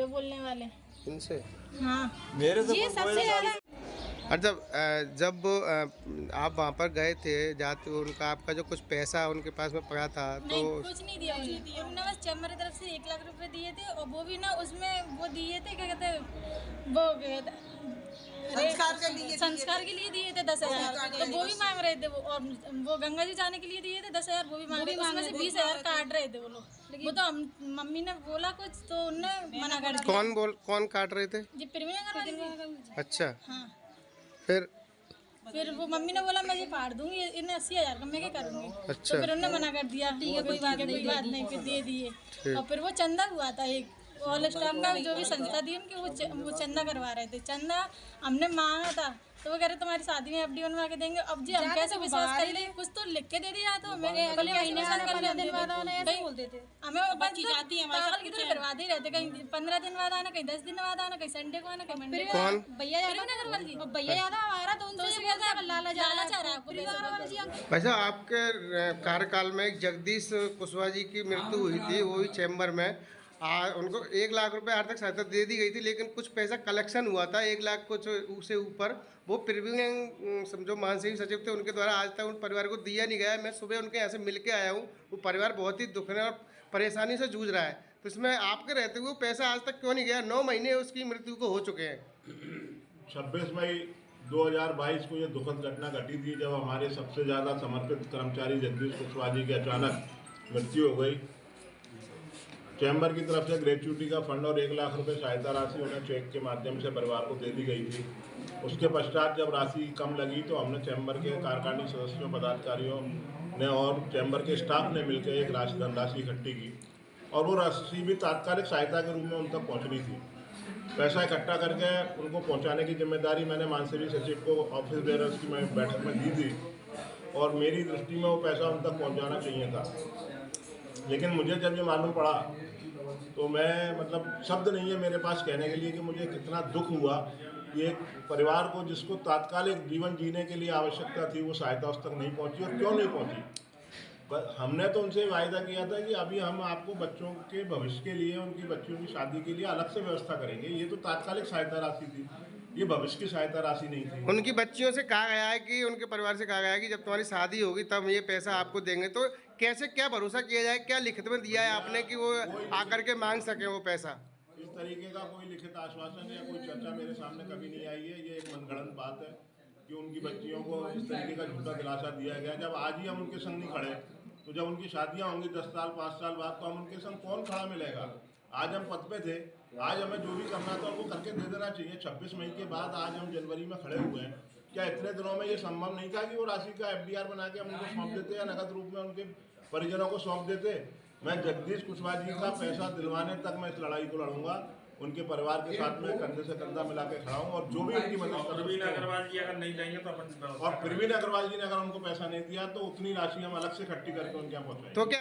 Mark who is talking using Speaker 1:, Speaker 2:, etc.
Speaker 1: बोलने वाले
Speaker 2: इनसे।
Speaker 1: हाँ
Speaker 3: मेरे से
Speaker 1: ये सबसे ज्यादा।
Speaker 2: अच्छा, जब आप वहाँ पर गए थे जाते उनका आपका जो कुछ पैसा उनके पास में पड़ा था तो
Speaker 1: नहीं कुछ नहीं दिया उन्होंने बस चैम्बर की तरफ से 1 लाख रुपए दिए थे और वो भी ना उसमें वो दिए थे क्या कहते हैं वो संस्कार के लिए दिए थे 10,000 तो वो भी मांग रहे थे वो और वो गंगा जी जाने के लिए दिए थे 10,000 वो भी मांग रहे थे उसमें से 20,000 काट रहे थे वो लोग वो तो हम मम्मी ने बोला कुछ तो उन्होंने मना कर दिया।
Speaker 2: कौन काट रहे थे?
Speaker 1: जी प्रवीण।
Speaker 2: अच्छा
Speaker 1: हाँ
Speaker 2: फिर
Speaker 1: वो मम्मी ने बोला मैं ये फाड़ दूंगी इन्हें 80,000 का मैं क्या करूंगी।
Speaker 2: अच्छा।
Speaker 1: तो फिर उन्होंने मना कर दिया ठीक है कोई बात नहीं फिर दे दिए। और फिर वो चंदा हुआ था एक ऑल स्टाफ का जो भी संस्था थी उनकी वो चंदा करवा रहे थे। चंदा हमने मांगा था तो वो कह रहे तुम्हारी शादी में FD बनवा के देंगे। अब जी हम कैसे विश्वास कर ले कुछ तो लिख के दे दिया तो हमें अगले महीने बोलते थे हमें पागल की तरह करवा दे रहे थे कहीं 15 दिन बाद आना कहीं 10 दिन बाद आना कहीं संडे को आना कहीं मंडे को।
Speaker 2: कौन?
Speaker 1: भैया अग्रवाल जी। भैया यादव हमारा तो उनसे लाला जा रहा है आपको।
Speaker 2: वैसे आपके कार्यकाल में जगदीश कुशवाहा जी की मृत्यु हुई थी वही चैम्बर में। उनको 1 लाख रुपए आर्थिक सहायता दे दी गई थी लेकिन कुछ पैसा कलेक्शन हुआ था 1 लाख कुछ से ऊपर वो प्रवीण समझो महासचिव सचिव थे उनके द्वारा आज तक उन परिवार को दिया नहीं गया। मैं सुबह उनके यहाँ से मिल के आया हूँ। वो परिवार बहुत ही दुख और परेशानी से जूझ रहा है तो इसमें आपके रहते हुए पैसा आज तक क्यों नहीं गया? 9 महीने उसकी मृत्यु को हो चुके हैं।
Speaker 4: 26 मई 2022 को ये दुखद घटना घटी थी जब हमारे सबसे ज़्यादा समर्पित कर्मचारी जगदीश कुशवाहा जी की अचानक मृत्यु हो गई। चैम्बर की तरफ से ग्रेच्युटी का फंड और 1 लाख रुपए सहायता राशि उन्हें चेक के माध्यम से परिवार को दे दी गई थी। उसके पश्चात जब राशि कम लगी तो हमने चैम्बर के कार्यकारिणी सदस्यों पदाधिकारियों ने और चैम्बर के स्टाफ ने मिलकर एक धनराशि इकट्ठी की और वो राशि भी तात्कालिक सहायता के रूप में उन तक पहुँचनी थी। पैसा इकट्ठा करके उनको पहुँचाने की जिम्मेदारी मैंने मानसवी सचिव को ऑफिस बेयरर्स की मैं बैठक में दी थी और मेरी दृष्टि में वो पैसा उन तक पहुँचाना चाहिए था। लेकिन मुझे जब ये मालूम पड़ा तो मैं मतलब शब्द नहीं है मेरे पास कहने के लिए कि मुझे कितना दुख हुआ कि एक परिवार को जिसको तात्कालिक जीवन जीने के लिए आवश्यकता थी वो सहायता उस तक नहीं पहुंची। और क्यों नहीं पहुंची? हमने तो उनसे वायदा किया था कि अभी हम आपको बच्चों के भविष्य के लिए उनकी बच्चियों की शादी के लिए अलग से व्यवस्था करेंगे। ये तो तात्कालिक सहायता राशि थी, ये भविष्य की सहायता राशि नहीं थी।
Speaker 2: उनकी बच्चियों से कहा गया है कि उनके परिवार से कहा गया है कि जब तुम्हारी शादी होगी तब ये पैसा आपको देंगे। तो कैसे क्या भरोसा किया जाए? क्या लिखित में दिया है आपने कि वो आकर के मांग सके वो पैसा?
Speaker 4: इस तरीके का कोई लिखित आश्वासन या कोई चर्चा मेरे सामने कभी नहीं आई है। ये एक मनगढ़ंत बात है कि उनकी बच्चियों को इस तरीके का झूठा दिलासा दिया गया। जब आज ही हम उनके संग नहीं खड़े तो जब उनकी शादियां होंगी 10 साल 5 साल बाद तो हम उनके संग कौन खड़ा मिलेगा? आज हम पद पे थे, आज हमें जो भी करना था उनको करके दे देना चाहिए। 26 मई के बाद आज हम जनवरी में खड़े हुए हैं। क्या इतने दिनों में ये संभव नहीं था कि वो राशि का FDR बना के हम उनको सौंप देते या नकद रूप में उनके परिजनों को सौंप देते? मैं जगदीश कुशवाहा जी का पैसा दिलवाने तक मैं इस लड़ाई को लड़ूंगा। उनके परिवार के साथ में कंधे से कंधा मिला के खड़ा हूँ और जो भी उनकी मदद कर
Speaker 3: प्रवीण अग्रवाल जी अगर नहीं देंगे तो
Speaker 4: और प्रवीण अग्रवाल जी ने अगर उनको पैसा नहीं दिया तो उतनी राशि हम अलग से इकट्ठी करके उनके यहाँ पहुँचाएंगे।
Speaker 2: तो क्या